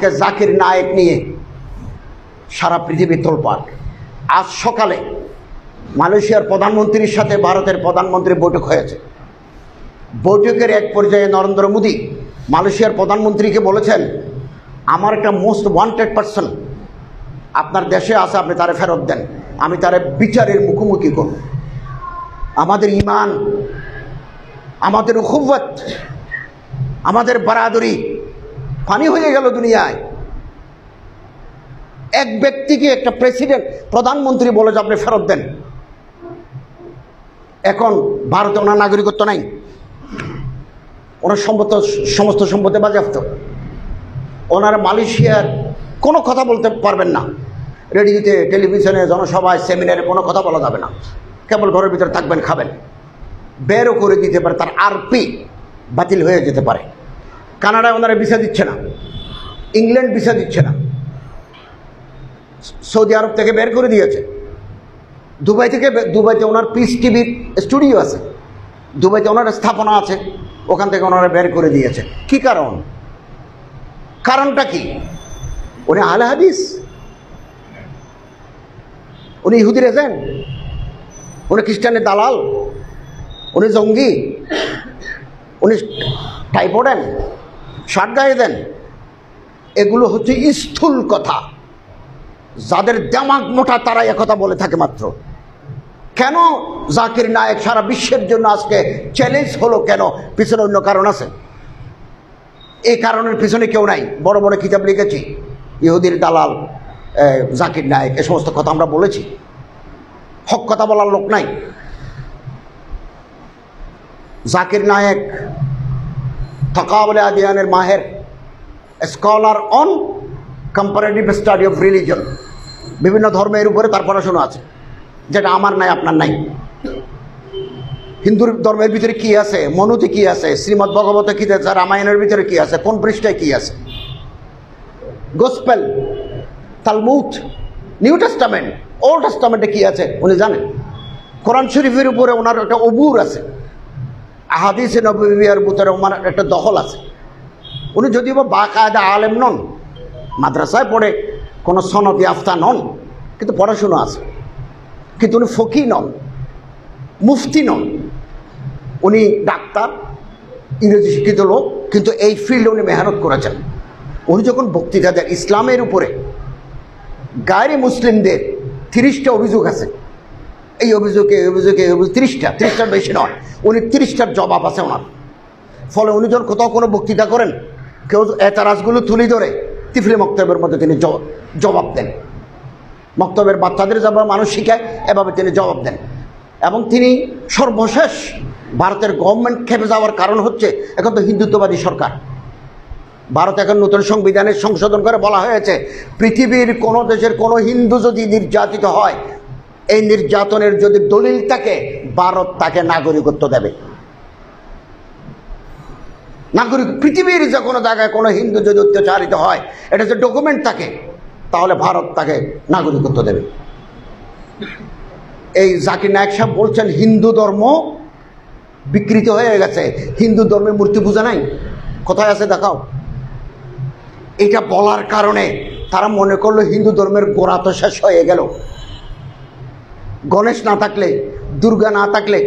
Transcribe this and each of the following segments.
আজকে জাকির নায়েক নিয়ে সারা পৃথিবী তোলপাড়। আজ সকালে মালয়েশিয়ার প্রধানমন্ত্রীর সাথে ভারতের প্রধানমন্ত্রীর বৈঠক হয়েছে। বৈঠকের এক পর্যায়ে নরেন্দ্র মোদী মালয়েশিয়ার প্রধানমন্ত্রীকে বলেছেন, আমার একটা মোস্ট ওয়ান্টেড পারসন আপনার দেশে আছে, আপনি তারে ফেরত দেন, আমি তারে বিচারের মুখোমুখি করব। আমাদের ঈমান, আমাদের উখুওয়াত, আমাদের বারাদরি পানি হয়ে গেল দুনিয়ায়। এক ব্যক্তিকে একটা প্রেসিডেন্ট, প্রধানমন্ত্রী বলে যে আপনি ফেরত দেন। এখন ভারতে ওনার নাগরিকত্ব নাই, ওনার সমস্ত সম্পত্তি বাজেয়াপ্ত। ওনার মালয়েশিয়ার কোনো কথা বলতে পারবেন না, রেডিওতে, টেলিভিশনে, জনসভায়, সেমিনারে কোনো কথা বলা যাবে না, কেবল ঘরের ভিতরে থাকবেন, খাবেন। বেরও করে দিতে পারে, তার আরপি বাতিল হয়ে যেতে পারে। কানাডায় ওনারা ভিসা দিচ্ছে না, ইংল্যান্ড ভিসা দিচ্ছে না, সৌদি আরব থেকে বের করে দিয়েছে। দুবাইতে ওনার পিস টিভির স্টুডিও আছে, দুবাইতে ওনার স্থাপনা আছে, ওখান থেকে ওনারা বের করে দিয়েছে। কি কারণ? কারণটা কি? উনি আহলে হাদিস, উনি ইহুদির এজেন্ট, উনি খ্রিস্টানের দালাল, উনি জঙ্গি, উনি টাই পড়েন, শার্ট গায়ে দেন। এগুলো হচ্ছে স্থূল কথা, যাদের দিমাগ মোটা তারা একথা বলে থাকে মাত্র। কেন জাকির নায়েক সারা বিশ্বের জন্য আজকে চ্যালেঞ্জ হলো? কেন? পিছনে অন্য কারণ আছে। এই কারণের পিছনে কেউ নাই। বড় বড় কিতাব লিখেছি, ইহুদির দালাল জাকির নায়েক, এ সমস্ত কথা আমরা বলেছি। হক কথা বলার লোক নাই। জাকির নায়েক তাকাবুল আদিয়ানের মাহের, scholar on comparative study of religion, বিভিন্ন ধর্মের উপরে তার পড়াশোনা আছে, যেটা আমার নাই, আপনার নাই। হিন্দুর ধর্মের ভিতরে কি আছে, মনুতে কি আছে, শ্রীমদ্ ভগবতে কি আছে, রামায়ণের ভিতরে কি আছে, কোন পৃষ্ঠায় কি আছে, gospel, Talmud, new testament, old টেস্টামেন্টে কি আছে উনি জানেন। কোরআন শরীফের উপরে ওনার একটা অবুর আছে, আহাদিসে নববিয়ার ভিতরে ওনার একটা দখল আছে। উনি যদিও বা বাকায়দা আলেম নন, মাদ্রাসায় পড়ে কোনো সনদি আফতা নন, কিন্তু পড়াশুনো আছে। কিন্তু উনি ফকি নন, মুফতি নন, উনি ডাক্তার, ইংরেজি শিক্ষিত লোক, কিন্তু এই ফিল্ডে উনি মেহনত করেছেন। উনি যখন বক্তৃতা দেন ইসলামের উপরে, গায়রে মুসলিমদের 30টা অভিযোগ আছে, এই অভিযোগে 30টার বেশি নয়, উনি 30টার জবাব আছে ওনার। ফলে উনি যখন কোথাও কোনো বক্তৃতা করেন, কেউ এতারাজগুলো তুলে ধরে তিফলি মক্তবের মধ্যে তিনি জবাব দেন। মক্তবের বাচ্চাদের যেভাবে মানুষ শিখায়, এভাবে তিনি জবাব দেন। এবং তিনি সর্বশেষ ভারতের গভর্নমেন্ট খেপে যাওয়ার কারণ হচ্ছে, এখন তো হিন্দুত্ববাদী সরকার। ভারত এখন নতুন সংবিধানের সংশোধন করে বলা হয়েছে, পৃথিবীর কোনো দেশের কোনো হিন্দু যদি নির্যাতিত হয়, এই নির্যাতনের যদি দলিল থাকে, ভারত তাকে নাগরিকত্ব দেবে। নাগরিক, পৃথিবীর যে কোনো জায়গায় কোনো হিন্দু যদি অত্যাচারিত হয়, এটা যে ডকুমেন্ট থাকে, তাহলে ভারত তাকে নাগরিকত্ব দেবে। এই জাকির নায়েক সাহেব বলছেন হিন্দু ধর্ম বিকৃত হয়ে গেছে, হিন্দু ধর্মে মূর্তি পূজা নাই, কোথায় আছে দেখাও। এটা বলার কারণে তারা মনে করলো হিন্দু ধর্মের গোড়া তো শেষ হয়ে গেল। গণেশ না থাকলে, দুর্গা না থাকলে,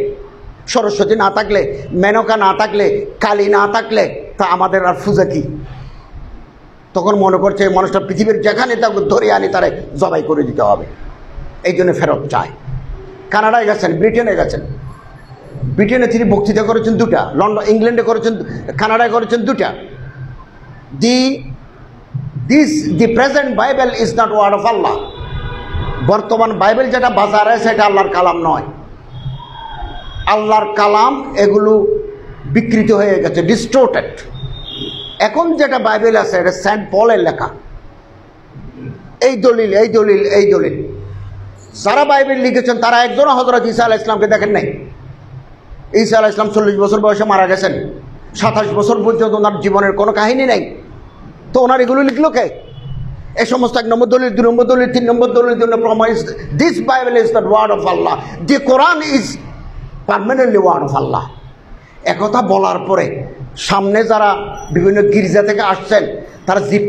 সরস্বতী না থাকলে, মেনকা না থাকলে, কালী না থাকলে, তা আমাদের আর পূজা কি? তখন মনে করছে এই মানুষটা পৃথিবীর যেখানে তাকে ধরে আনি তারে জবাই করে দিতে হবে। এই জন্য ফেরত চায়। কানাডায় গেছেন, ব্রিটেনে গেছেন। ব্রিটেনে তিনি বক্তৃতা করেছেন 2টা, লন্ডন, ইংল্যান্ডে করেছেন, কানাডায় করেছেন 2টা। The present Bible is not word of Allah. বর্তমান বাইবেল যেটা বাজারে আছে, এটা আল্লাহর কালাম নয়। আল্লাহর কালাম এগুলো বিকৃত হয়ে গেছে, ডিস্টোর্টেড। এখন যেটা বাইবেল আছে, এটা সেন্ট পলের লেখা। এই দলিল, এই দলিল, এই দলিল। যারা বাইবেল লিখেছেন তারা একজনও হযরত ঈসা আলাইহিস সালামকে দেখেন নাই। ঈসা আলাইহিস সালাম 40 বছর বয়সে মারা গেছেন, 27 বছর পর্যন্ত ওনার জীবনের কোনো কাহিনী নেই। তো ওনার এগুলো লিখলো কে? এই সমস্ত 1 নম্বর দলিল, 2 নম্বর দলিল, 3 নম্বর দলিল, this Bible is not word of Allah, the Quran is permanently word of Allah. একথা বলার পরে সামনে যারা বিভিন্ন গির্জা থেকে আসছেন, তারা জিপ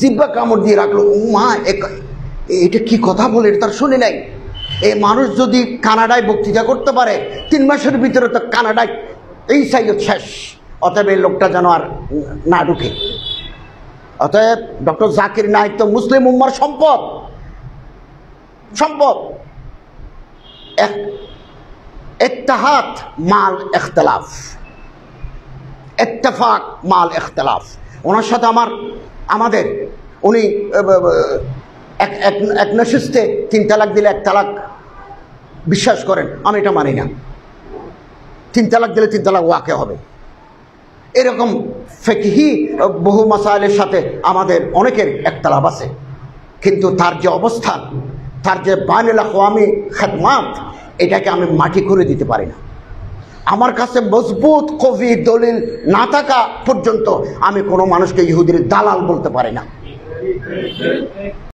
জিব্বা কামড় দিয়ে রাখলো, ও মা এটা কি কথা বলে, এটা তার শুনে নাই। এই মানুষ যদি কানাডায় বক্তৃতা করতে পারে 3 মাসের ভিতরে তো কানাডায় এই সাইজ শেষ। অতএব এই লোকটা যেন আর না ঢুকে। অতএব ডক্টর জাকির নায়েক তো মুসলিম উম্মার সম্পদ, সম্পদ। ইত্তেহাদ মাল ইখতিলাফ, ইত্তেফাক মাল ইখতিলাফ। ওনার সাথে আমাদের উনি এক নশিস্তে 3 তালাক দিলে 1 তালাক বিশ্বাস করেন, আমি এটা মানি না। 3 তালাক দিলে 3 তালাক ওয়াকে হবে। এরকম ফিকহি বহু মাসাইলের সাথে আমাদের অনেকের ইখতিলাফ আছে, কিন্তু তার যে অবস্থান, তার যে বাইনুল আখওয়ামি খেদমাত, এটাকে আমি মাটি করে দিতে পারি না। আমার কাছে মজবুত কবি দলিল না থাকা পর্যন্ত আমি কোনো মানুষকে ইহুদির দালাল বলতে পারি না।